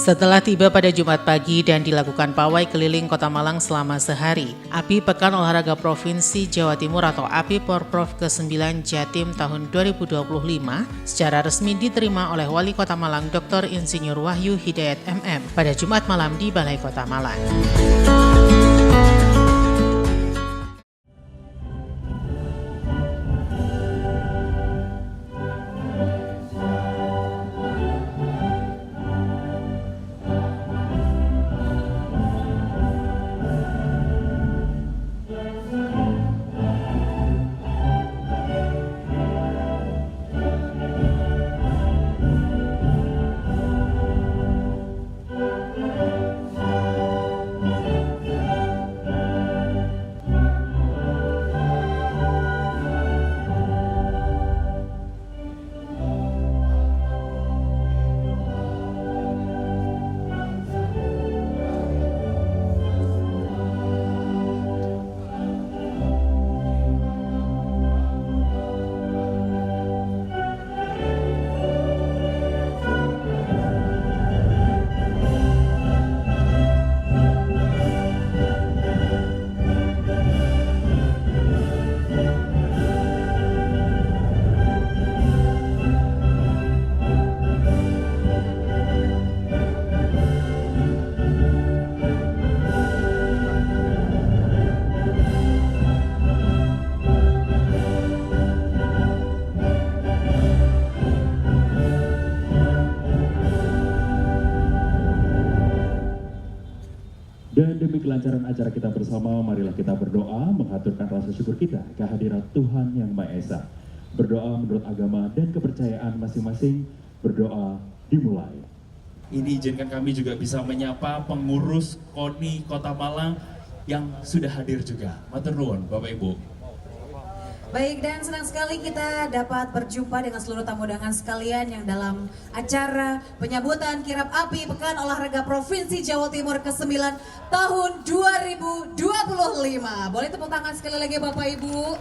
Setelah tiba pada Jumat pagi dan dilakukan pawai keliling Kota Malang selama sehari, API Pekan Olahraga Provinsi Jawa Timur atau API Porprov ke-9 Jatim tahun 2025 secara resmi diterima oleh Wali Kota Malang Dr. Insinyur Wahyu Hidayat MM pada Jumat malam di Balai Kota Malang. Dan demi kelancaran acara kita bersama, marilah kita berdoa menghaturkan rasa syukur kita kehadirat Tuhan Yang Maha Esa. Berdoa menurut agama dan kepercayaan masing-masing, berdoa dimulai. Ini izinkan kami juga bisa menyapa pengurus KONI Kota Malang yang sudah hadir juga. Matur nuwun Bapak Ibu. Baik, dan senang sekali kita dapat berjumpa dengan seluruh tamu undangan sekalian yang dalam acara penyambutan Kirap API Pekan Olahraga Provinsi Jawa Timur ke-9 tahun 2025. Boleh tepuk tangan sekali lagi Bapak Ibu.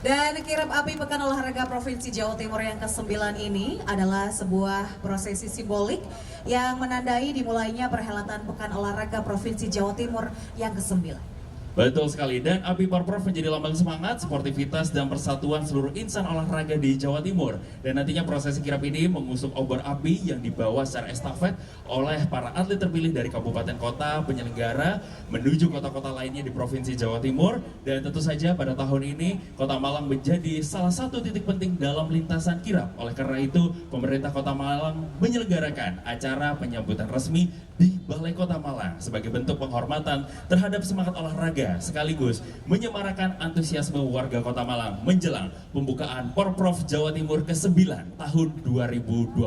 Dan Kirap API Pekan Olahraga Provinsi Jawa Timur yang ke-9 ini adalah sebuah prosesi simbolik yang menandai dimulainya perhelatan Pekan Olahraga Provinsi Jawa Timur yang ke-9. Betul sekali, dan API Porprov menjadi lambang semangat, sportivitas, dan persatuan seluruh insan olahraga di Jawa Timur. Dan nantinya prosesi kirap ini mengusung obor api yang dibawa secara estafet oleh para atlet terpilih dari kabupaten kota penyelenggara menuju kota-kota lainnya di Provinsi Jawa Timur. Dan tentu saja pada tahun ini Kota Malang menjadi salah satu titik penting dalam lintasan kirap. Oleh karena itu, pemerintah Kota Malang menyelenggarakan acara penyambutan resmi di Balai Kota Malang sebagai bentuk penghormatan terhadap semangat olahraga sekaligus menyemarakan antusiasme warga Kota Malang menjelang pembukaan Porprov Jawa Timur ke-9 tahun 2025.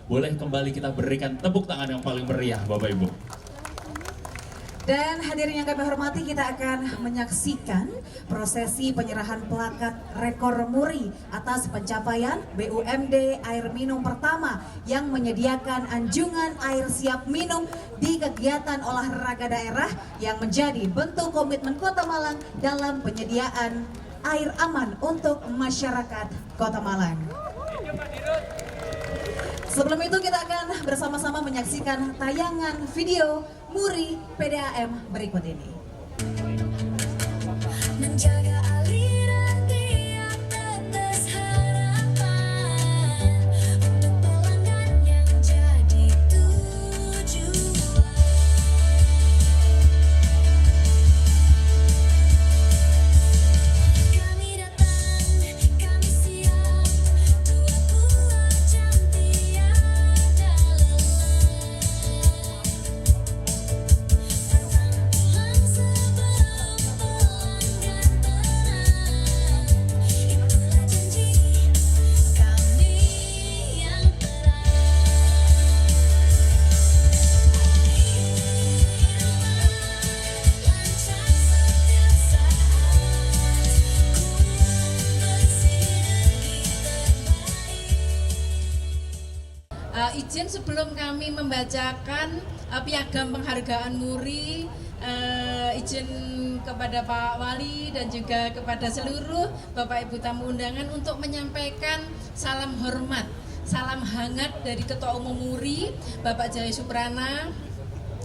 Boleh kembali kita berikan tepuk tangan yang paling meriah Bapak Ibu. Dan hadirin yang kami hormati, kita akan menyaksikan prosesi penyerahan plakat rekor muri atas pencapaian BUMD Air Minum Pertama yang menyediakan anjungan air siap minum di kegiatan olahraga daerah yang menjadi bentuk komitmen Kota Malang dalam penyediaan air aman untuk masyarakat Kota Malang. Sebelum itu kita akan bersama-sama menyaksikan tayangan video Muri PDAM berikut ini. Menjaga aliran izin sebelum kami membacakan piagam penghargaan MURI, izin kepada Pak Wali dan juga kepada seluruh Bapak Ibu tamu undangan untuk menyampaikan salam hormat, salam hangat dari Ketua Umum MURI Bapak Jaya Suprana,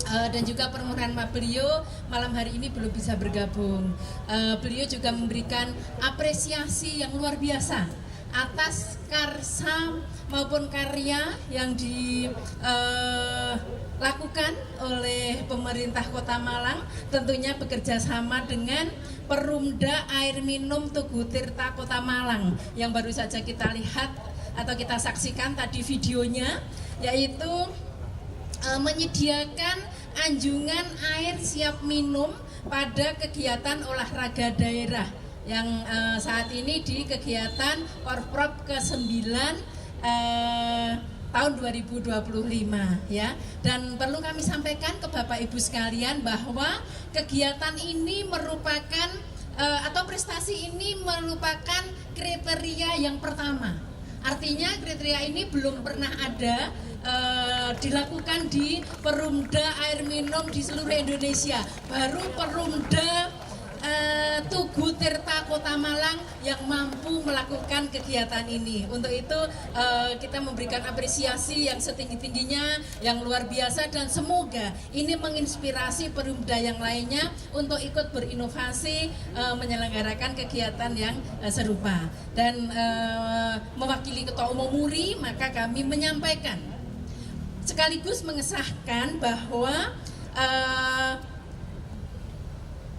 dan juga permohonan maaf beliau malam hari ini belum bisa bergabung. Beliau juga memberikan apresiasi yang luar biasa atas karsa maupun karya yang dilakukan oleh pemerintah Kota Malang, tentunya bekerja sama dengan Perumda Air Minum Tugu Tirta Kota Malang yang baru saja kita lihat atau kita saksikan tadi videonya, yaitu menyediakan anjungan air siap minum pada kegiatan olahraga daerah yang saat ini di kegiatan Porprov ke-9 tahun 2025 ya. Dan perlu kami sampaikan ke Bapak Ibu sekalian bahwa kegiatan ini merupakan atau prestasi ini merupakan kriteria yang pertama. Artinya kriteria ini belum pernah ada dilakukan di Perumda Air Minum di seluruh Indonesia. Baru Perumda Tugu Tirta Kota Malang yang mampu melakukan kegiatan ini. Untuk itu kita memberikan apresiasi yang setinggi-tingginya, yang luar biasa, dan semoga ini menginspirasi perumda yang lainnya untuk ikut berinovasi menyelenggarakan kegiatan yang serupa. Dan mewakili Ketua Umum MURI, maka kami menyampaikan sekaligus mengesahkan bahwa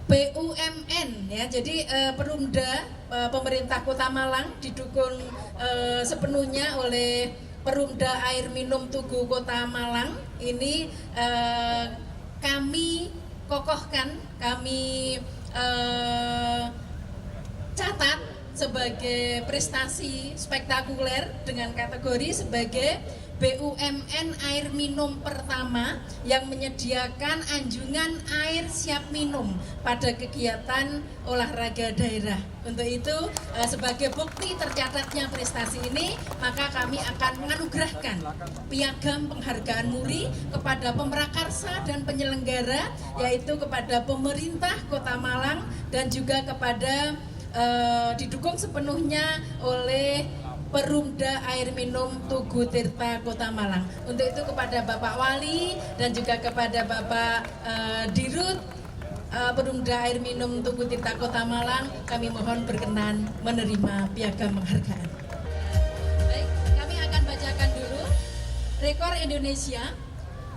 BUMN ya, jadi Perumda pemerintah Kota Malang didukung sepenuhnya oleh Perumda Air Minum Tugu Kota Malang ini kami kokohkan, kami catat sebagai prestasi spektakuler dengan kategori sebagai BUMN air minum pertama yang menyediakan anjungan air siap minum pada kegiatan olahraga daerah. Untuk itu sebagai bukti tercatatnya prestasi ini, maka kami akan menganugerahkan piagam penghargaan MURI kepada pemrakarsa dan penyelenggara, yaitu kepada pemerintah Kota Malang dan juga kepada didukung sepenuhnya oleh Perumda Air Minum Tugu Tirta Kota Malang. Untuk itu kepada Bapak Wali dan juga kepada Bapak Dirut Perumda Air Minum Tugu Tirta Kota Malang, kami mohon berkenan menerima piagam penghargaan. Baik, kami akan bacakan dulu rekor Indonesia,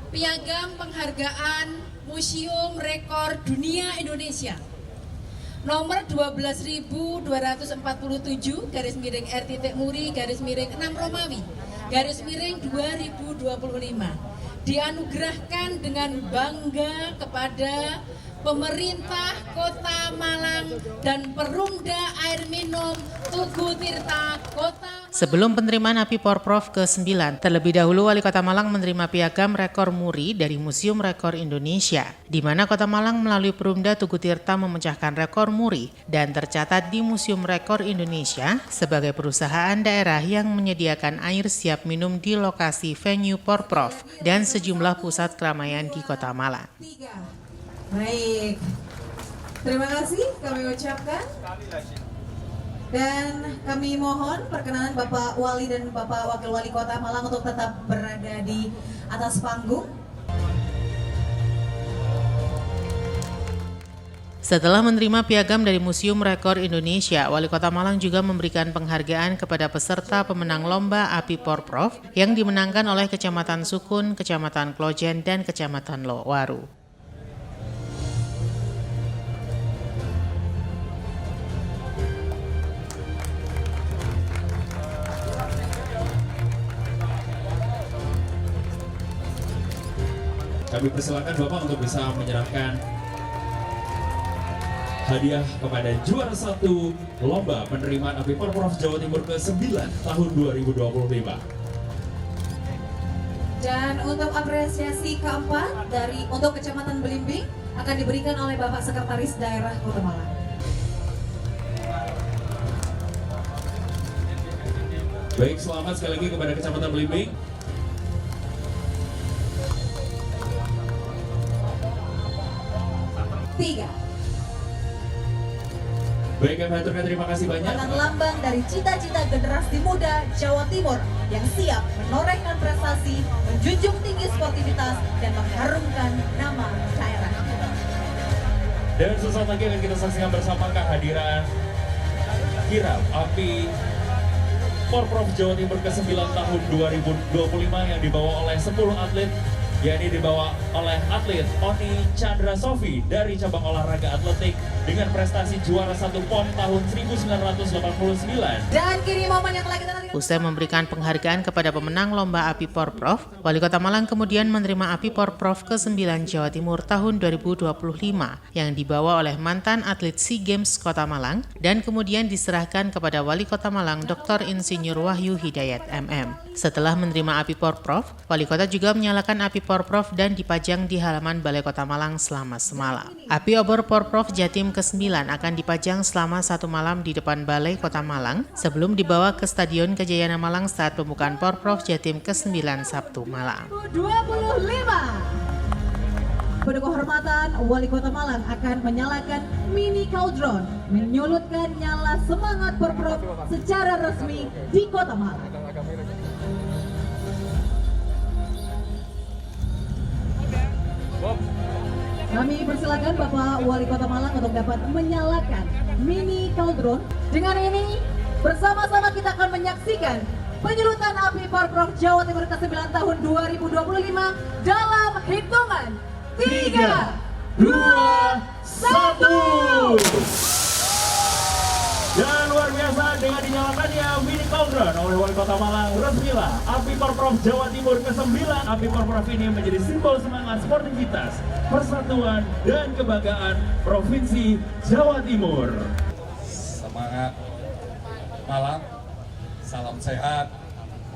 piagam penghargaan Museum Rekor Dunia Indonesia. Nomor 12.247 garis miring R.Muri garis miring 6 Romawi garis miring 2025 dianugerahkan dengan bangga kepada pemerintah Kota Malang dan Perumda Air Minum Tugu Tirta Kota Malang. Sebelum penerimaan API Porprov ke-9, terlebih dahulu Wali Kota Malang menerima piagam rekor MURI dari Museum Rekor Indonesia, di mana Kota Malang melalui Perumda Tugu Tirta memecahkan rekor MURI dan tercatat di Museum Rekor Indonesia sebagai perusahaan daerah yang menyediakan air siap minum di lokasi venue Porprov dan sejumlah pusat keramaian di Kota Malang. Baik, terima kasih kami ucapkan. Dan kami mohon perkenanan Bapak Wali dan Bapak Wakil Wali Kota Malang untuk tetap berada di atas panggung. Setelah menerima piagam dari Museum Rekor Indonesia, Wali Kota Malang juga memberikan penghargaan kepada peserta pemenang Lomba API Porprov yang dimenangkan oleh Kecamatan Sukun, Kecamatan Klojen, dan Kecamatan Lowaru. Kami persilakan Bapak untuk bisa menyerahkan hadiah kepada juara 1 Lomba Penerimaan API Porprov Jawa Timur ke-9 tahun 2025. Dan untuk apresiasi keempat untuk Kecamatan Belimbing akan diberikan oleh Bapak Sekretaris Daerah Kota Malang. Baik, selamat sekali lagi kepada Kecamatan Belimbing. 3. Baik, kami haturkan terima kasih banyak. Merupakan lambang dari cita-cita generasi muda Jawa Timur yang siap menorehkan prestasi, menjunjung tinggi sportivitas, dan mengharumkan nama daerah. Dan sesaat lagi akan kita saksikan bersama kehadiran kirap api Porprov Jawa Timur ke-9 tahun 2025 yang dibawa oleh 10 atlet, yakni dibawa oleh atlet Oni Chandra Sofi dari cabang olahraga atletik dengan prestasi juara 1 PON tahun 1989. Dan kini momen yang telah kita nantikan. Usai memberikan penghargaan kepada pemenang Lomba Api Porprov, Wali Kota Malang kemudian menerima Api Porprov ke-9 Jawa Timur tahun 2025 yang dibawa oleh mantan atlet SEA Games Kota Malang dan kemudian diserahkan kepada Wali Kota Malang Dr. Insinyur Wahyu Hidayat MM. Setelah menerima Api Porprov, Wali Kota juga menyalakan Api Porprov dan dipajang di halaman Balai Kota Malang selama semalam. Api obor Porprov Jatim ke-9 akan dipajang selama 1 malam di depan Balai Kota Malang sebelum dibawa ke Stadion Kejayana Malang saat pembukaan Porprov Jatim ke-9 Sabtu malam. 25. Penuh kehormatan, Wali Kota Malang akan menyalakan mini cauldron, menyulutkan nyala semangat Porprov secara resmi di Kota Malang. Kami persilakan Bapak Wali Kota Malang untuk dapat menyalakan mini cauldron. Dengan ini, bersama-sama kita akan menyaksikan penyulutan api Porprov Jawa Timur ke-9 tahun 2025 dalam hitungan 3, 2, 1. Dan luar biasa dengan dinyalakannya mini cauldron oleh Wali Kota Malang, resmilah Api Porprov Jawa Timur ke-9. Api Porprov ini menjadi simbol semangat sportivitas, persatuan, dan kebanggaan Provinsi Jawa Timur. Semangat Malang, salam sehat,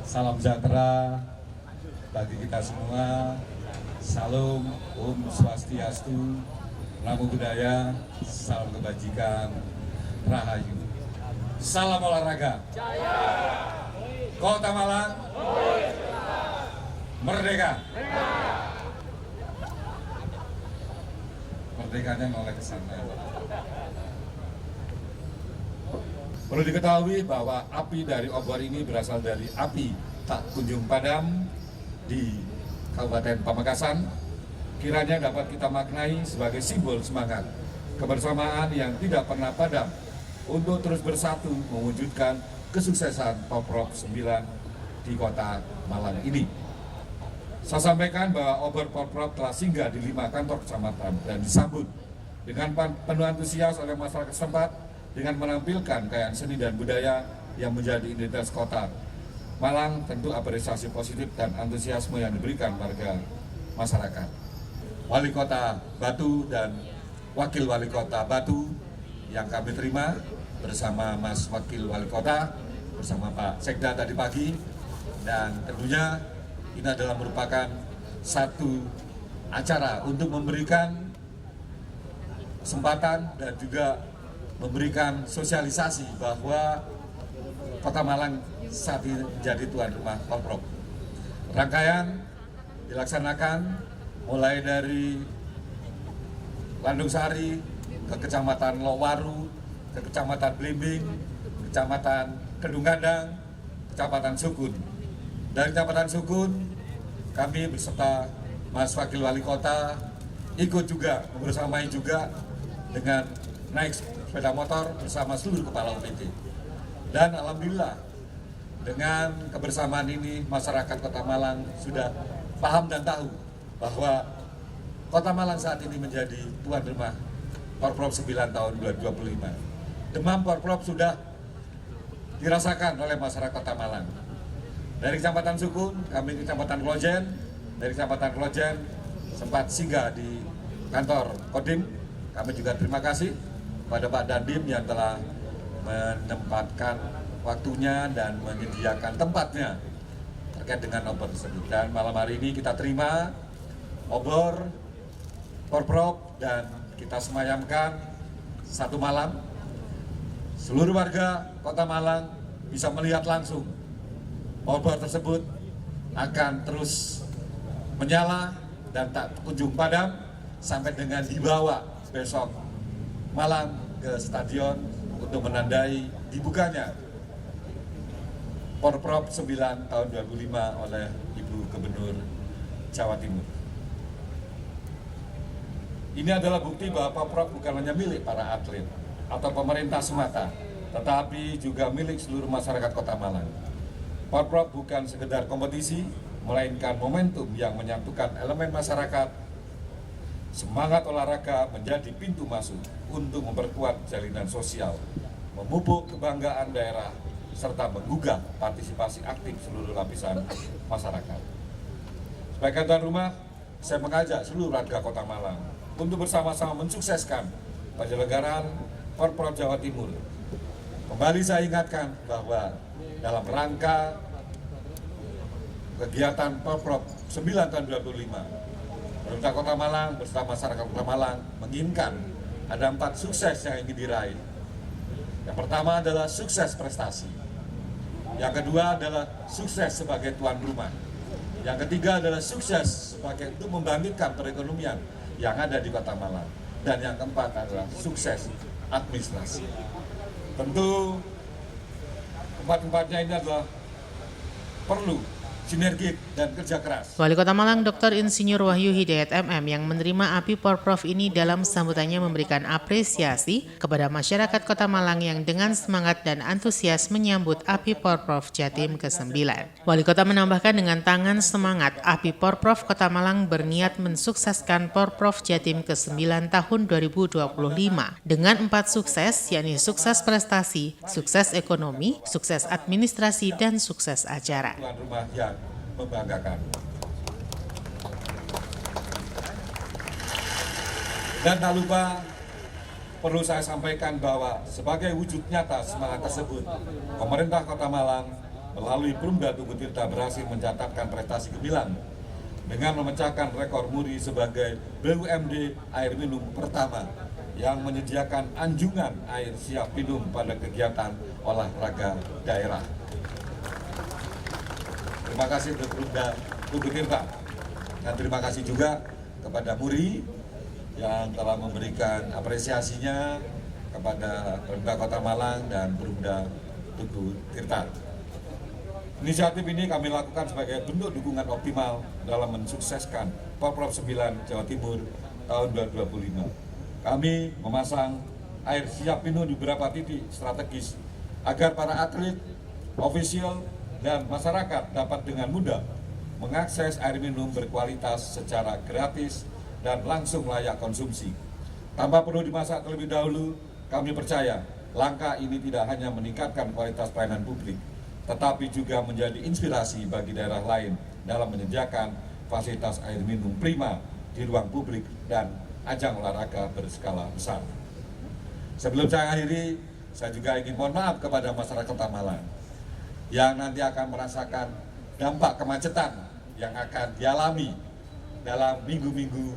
salam sejahtera bagi kita semua. Salam, Om Swastiastu, Namo Buddhaya, salam kebajikan, Rahayu. Salam olahraga. Kota Malang, merdeka. Merdekanya oleh kesana. Perlu diketahui bahwa api dari obor ini berasal dari api tak kunjung padam di Kabupaten Pamekasan. Kiranya dapat kita maknai sebagai simbol semangat kebersamaan yang tidak pernah padam untuk terus bersatu mewujudkan kesuksesan Porprov 9 di Kota Malang ini. Saya sampaikan bahwa obor Porprov telah singgah di 5 kantor kecamatan dan disambut dengan penuh antusias oleh masyarakat setempat dengan menampilkan kekayaan seni dan budaya yang menjadi identitas kota Malang. Tentu apresiasi positif dan antusiasme yang diberikan warga masyarakat. Wali Kota Batu dan Wakil Wali Kota Batu yang kami terima bersama Mas Wakil Wali Kota, bersama Pak Sekda tadi pagi, dan tentunya ini adalah merupakan satu acara untuk memberikan kesempatan dan juga memberikan sosialisasi bahwa Kota Malang saat ini menjadi tuan rumah Porprov. Rangkaian dilaksanakan mulai dari Landung Sari ke Kecamatan Lowaru, ke Kecamatan Blimbing, Kecamatan Kedung Gandang, Kecamatan Sukun. Dari Kecamatan Sukun, kami beserta Mas Wakil Wali Kota ikut juga, bersamai juga dengan naik sepeda motor bersama seluruh kepala UPT. Dan alhamdulillah dengan kebersamaan ini masyarakat Kota Malang sudah paham dan tahu bahwa Kota Malang saat ini menjadi tuan rumah Porprov 9 tahun 2025. Demam Porprov sudah dirasakan oleh masyarakat Kota Malang. Dari Kecamatan Sukun, kami ke Kecamatan Klojen. Dari Kecamatan Klojen sempat singgah di kantor Kodim. Kami juga terima kasih pada Pak Dandim yang telah menempatkan waktunya dan menyediakan tempatnya terkait dengan obor tersebut. Dan malam hari ini kita terima obor Porprov dan kita semayamkan satu malam. Seluruh warga Kota Malang bisa melihat langsung obor tersebut akan terus menyala dan tak kunjung padam sampai dengan dibawa besok malam ke stadion untuk menandai dibukanya Porprov 9 tahun 2005 oleh Ibu Gubernur Jawa Timur. Ini adalah bukti bahwa Porprov bukan hanya milik para atlet atau pemerintah semata, tetapi juga milik seluruh masyarakat Kota Malang. Porprov bukan sekedar kompetisi, melainkan momentum yang menyatukan elemen masyarakat. Semangat olahraga menjadi pintu masuk untuk memperkuat jalinan sosial, memupuk kebanggaan daerah, serta menggugah partisipasi aktif seluruh lapisan masyarakat. Sebagai tuan rumah, saya mengajak seluruh warga Kota Malang untuk bersama-sama mensukseskan penyelenggaraan Porprov Jawa Timur. Kembali saya ingatkan bahwa dalam rangka kegiatan Porprov 9 tahun 2005, pemerintah Kota Malang bersama masyarakat Kota Malang menginginkan ada 4 sukses yang ingin diraih. Yang pertama adalah sukses prestasi. Yang kedua adalah sukses sebagai tuan rumah. Yang ketiga adalah sukses sebagai untuk membangkitkan perekonomian yang ada di Kota Malang. Dan yang keempat adalah sukses administrasi. Tentu empat-empatnya ini adalah perlu sinergi dan kerja keras. Wali Kota Malang Dr. Insinyur Wahyu Hidayat MM yang menerima API Porprov ini dalam sambutannya memberikan apresiasi kepada masyarakat Kota Malang yang dengan semangat dan antusias menyambut API Porprov Jatim ke-9. Wali Kota menambahkan dengan tangan semangat API Porprov Kota Malang berniat mensukseskan Porprov Jatim ke-9 tahun 2025 dengan 4 sukses, yakni sukses prestasi, sukses ekonomi, sukses administrasi, dan sukses acara. Tuan rumah yang membanggakan. Dan tak lupa perlu saya sampaikan bahwa sebagai wujud nyata semangat tersebut, pemerintah Kota Malang melalui Perumda Tugu Tirta berhasil mencatatkan prestasi gemilang dengan memecahkan rekor muri sebagai BUMD air minum pertama yang menyediakan anjungan air siap minum pada kegiatan olahraga daerah. Terima kasih untuk Perumda Tugu Tirta, dan terima kasih juga kepada Muri yang telah memberikan apresiasinya kepada Perumda Kota Malang dan Perumda Tugu Tirta. Inisiatif ini kami lakukan sebagai bentuk dukungan optimal dalam mensukseskan Porprov 9 Jawa Timur tahun 2025. Kami memasang air siap minum di beberapa titik strategis agar para atlet, ofisial, dan masyarakat dapat dengan mudah mengakses air minum berkualitas secara gratis dan langsung layak konsumsi. Tanpa perlu dimasak terlebih dahulu, kami percaya langkah ini tidak hanya meningkatkan kualitas pelayanan publik, tetapi juga menjadi inspirasi bagi daerah lain dalam menyediakan fasilitas air minum prima di ruang publik dan ajang olahraga berskala besar. Sebelum saya akhiri, saya juga ingin mohon maaf kepada masyarakat Kota Malang yang nanti akan merasakan dampak kemacetan yang akan dialami dalam minggu-minggu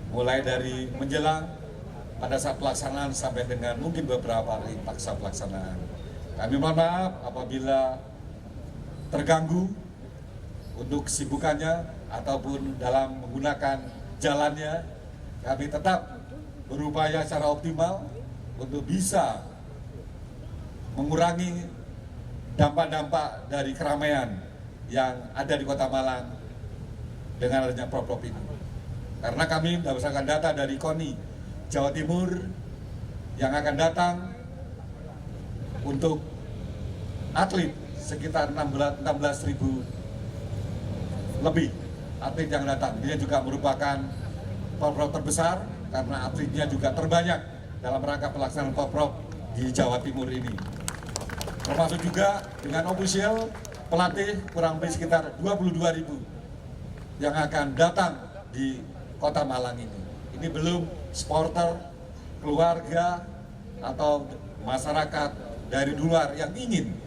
mulai dari menjelang pada saat pelaksanaan sampai dengan mungkin beberapa hari pasca pelaksanaan. Kami mohon maaf apabila terganggu untuk kesibukannya ataupun dalam menggunakan jalannya. Kami tetap berupaya secara optimal untuk bisa mengurangi dampak-dampak dari keramaian yang ada di Kota Malang dengan adanya Porprov ini. Karena kami mendapatkan data dari KONI Jawa Timur yang akan datang untuk atlet sekitar 16.000 lebih atlet yang datang. Dia juga merupakan Porprov terbesar karena atletnya juga terbanyak dalam rangka pelaksanaan Porprov di Jawa Timur ini. Termasuk juga dengan official pelatih kurang lebih sekitar 22.000 yang akan datang di Kota Malang ini. Ini belum supporter, keluarga, atau masyarakat dari luar yang ingin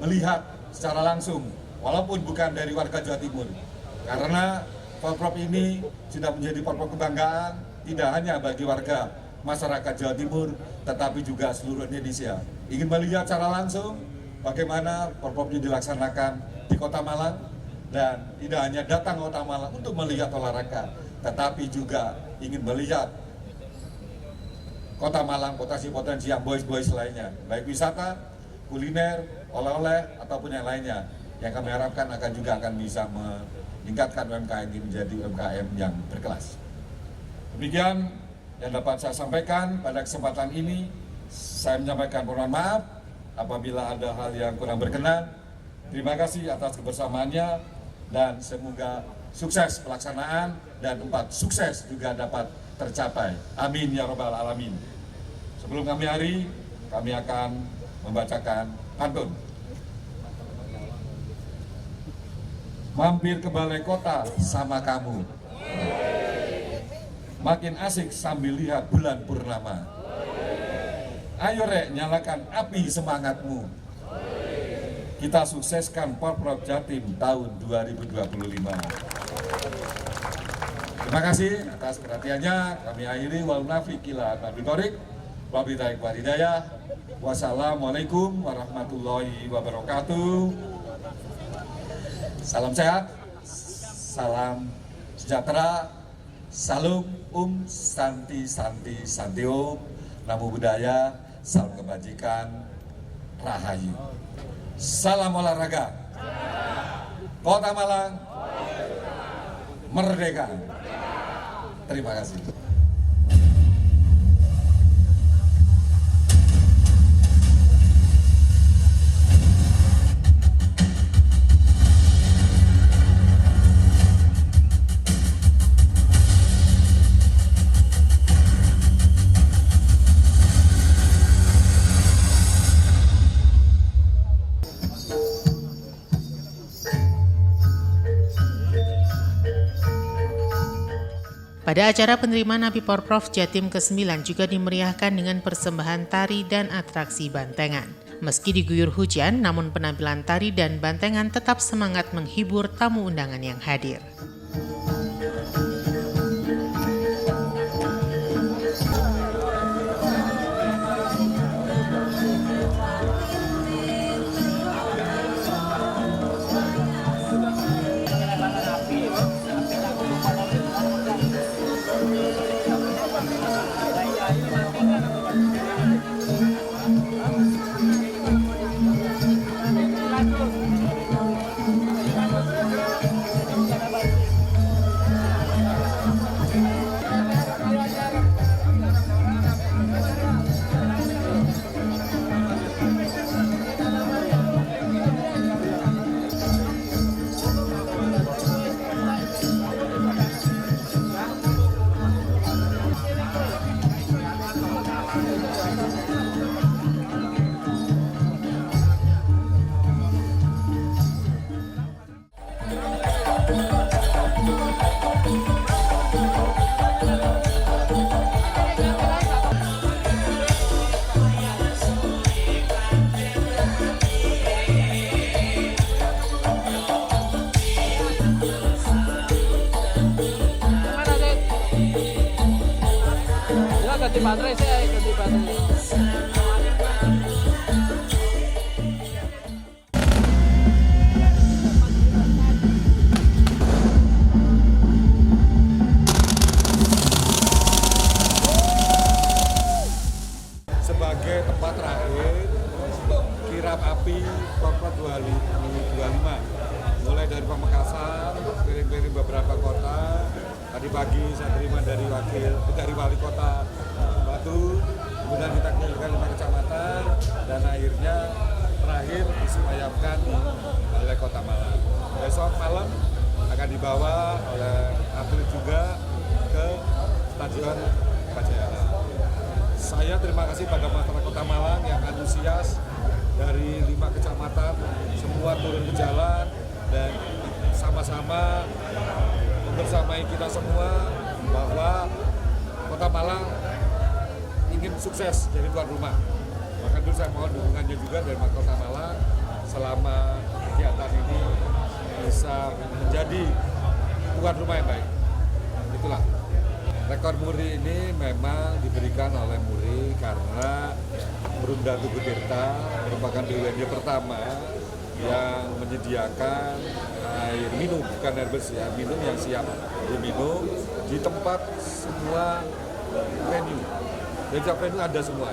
melihat secara langsung, walaupun bukan dari warga Jawa Timur. Karena Porprov ini sudah menjadi Porprov kebanggaan, tidak hanya bagi warga masyarakat Jawa Timur, tetapi juga seluruh Indonesia. Ingin melihat secara langsung bagaimana Porprov ini dilaksanakan di Kota Malang, dan tidak hanya datang ke Kota Malang untuk melihat olahraga, tetapi juga ingin melihat Kota Malang potensi-potensi yang boys-boys lainnya, baik wisata, kuliner, oleh-oleh, ataupun yang lainnya, yang kami harapkan akan bisa meningkatkan UMKM ini menjadi UMKM yang berkelas. Demikian yang dapat saya sampaikan pada kesempatan ini. Saya menyampaikan mohon maaf apabila ada hal yang kurang berkenan. Terima kasih atas kebersamaannya dan semoga sukses pelaksanaan dan sukses juga dapat tercapai. Amin ya robbal alamin. Sebelum kami akan membacakan pantun. Mampir ke balai kota sama kamu, makin asik sambil lihat bulan purnama. Ayo rek, nyalakan api semangatmu. Kita sukseskan Porprov Jatim tahun 2025. Terima kasih atas perhatiannya. Kami akhiri wal nafiqillah nabi torik. Wabillahi walhidayah. Wassalamualaikum warahmatullahi wabarakatuh. Salam sehat, salam sejahtera, salam santi om, namo buddhaya, salam kebajikan, rahayu. Salam olahraga. Kota Malang merdeka. Terima kasih. Pada acara penerimaan API Porprov Jatim ke-9 juga dimeriahkan dengan persembahan tari dan atraksi bantengan. Meski diguyur hujan, namun penampilan tari dan bantengan tetap semangat menghibur tamu undangan yang hadir. Ganti baterai saya, ganti baterai. Sebagai tempat terakhir kirap api Porprov 2025, mulai dari Pamekasan, keliling-keliling beberapa kota. Tadi pagi saya terima dari wali kota Batu, kemudian kita keliling 5 kecamatan, dan akhirnya terakhir disemayamkan di Balai Kota Malang. Besok malam akan dibawa oleh atlet juga ke Stadion Bajayana. Saya terima kasih pada masyarakat Kota Malang yang antusias dari 5 kecamatan, semua turun ke jalan dan sama-sama membersamai kita semua bahwa Kota Malang ingin sukses jadi tuan rumah. Maka dulu saya mohon dukungannya juga dari Kota Malang selama kegiatan ini bisa menjadi tuan rumah yang baik. Itulah. Rekor muri ini memang diberikan oleh Muri karena Perumda Tugu Tirta merupakan BUMD pertama yang menyediakan air minum, bukan air bersih, air minum yang siap diminum di tempat semua venue. Jadi setiap venue ada semua.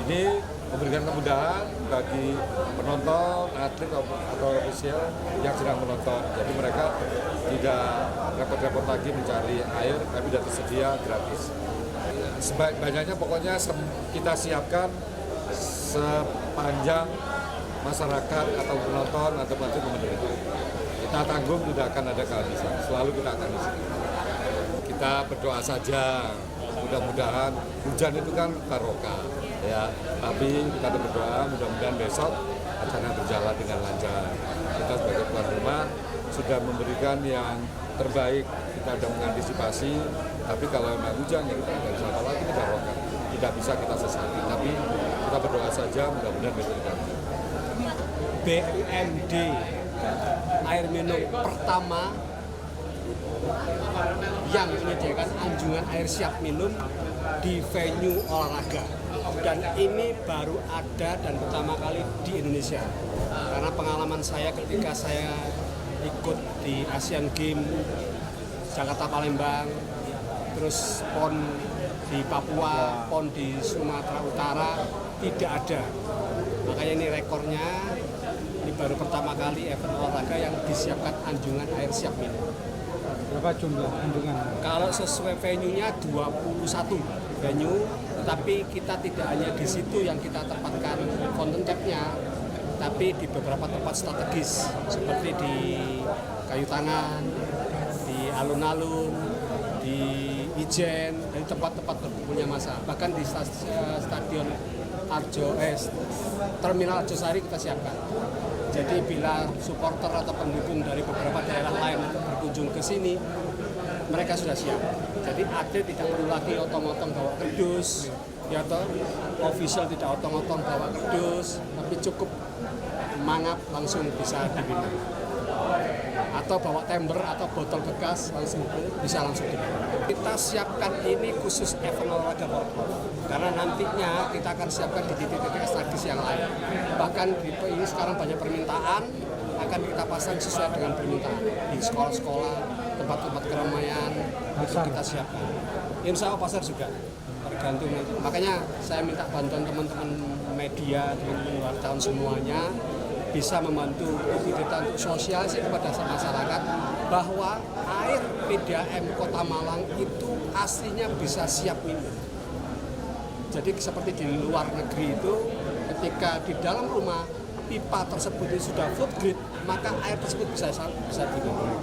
Ini memberikan kemudahan bagi penonton, atlet atau ofisial yang sedang menonton. Jadi mereka tidak repot-repot lagi mencari air, tapi sudah tersedia gratis. Sebanyak-banyaknya pokoknya kita siapkan sepanjang masyarakat atau penonton atau atlet menderita. Kita tanggung tidak akan ada kehabisan, selalu kita akan isi. Kita berdoa saja, mudah-mudahan hujan itu kan barokah, ya. Tapi kita berdoa mudah-mudahan besok acara berjalan dengan lancar. Kita sebagai tuan rumah sudah memberikan yang terbaik, kita sudah mengantisipasi. Tapi kalau memang hujan, ya kita tidak bisa apa lagi, kita barokah. Tidak bisa kita sesati, tapi kita berdoa saja mudah-mudahan besok kita. BUMD air minum pertama yang menyediakan anjungan air siap minum di venue olahraga, dan ini baru ada dan pertama kali di Indonesia. Karena pengalaman saya ketika saya ikut di Asian Games Jakarta Palembang, terus PON di Papua, PON di Sumatera Utara, tidak ada. Makanya ini rekornya, ini baru pertama kali event olahraga yang disiapkan anjungan air siap minum. Berapa jumlah anjungan? Kalau sesuai venue-nya 21 venue, tapi kita tidak hanya di situ yang kita tempatkan fountain tap-nya, tapi di beberapa tempat strategis seperti di Kayu Tangan, di alun-alun, di Ijen, dan tempat-tempat berkumpulnya massa. Bahkan di stadion Terminal Arjosari kita siapkan. Jadi bila supporter atau pendukung dari beberapa daerah lain berkunjung ke sini, mereka sudah siap. Jadi atlet tidak perlu lagi otong-otong bawa kerdus, ya toh, official tidak otong-otong bawa kerdus, tapi cukup mangap langsung bisa diminum. Atau bawa tember atau botol bekas bisa langsung diminum. Kita siapkan ini khusus event olahraga porprov, karena nantinya kita akan siapkan di titik-titik strategis yang lain. Bahkan ini sekarang banyak permintaan, akan kita pasang sesuai dengan permintaan di sekolah-sekolah, tempat-tempat keramaian, itu kita siapkan. Insya Allah pasar juga tergantung. Makanya saya minta bantuan teman-teman media, teman-teman wartawan semuanya bisa membantu kita untuk sosialisasi kepada masyarakat bahwa air PDAM Kota Malang itu aslinya bisa siap minum. Jadi seperti di luar negeri itu, ketika di dalam rumah pipa tersebut itu sudah food grade, maka air tersebut bisa diminum.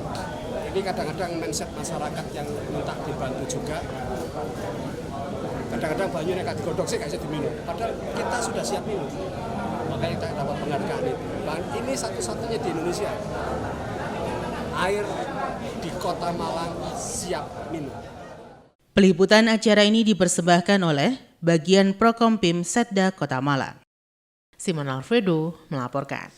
Ini kadang-kadang mindset masyarakat yang minta dibantu juga. Kadang-kadang banyu nekat digodok sih nggak bisa diminum, padahal kita sudah siap minum. Makanya kita dapat penghargaan itu. Dan ini satu-satunya di Indonesia air di Kota Malang siap minum. Peliputan acara ini dipersembahkan oleh Bagian Prokompim Setda Kota Malang. Simon Alfredo melaporkan.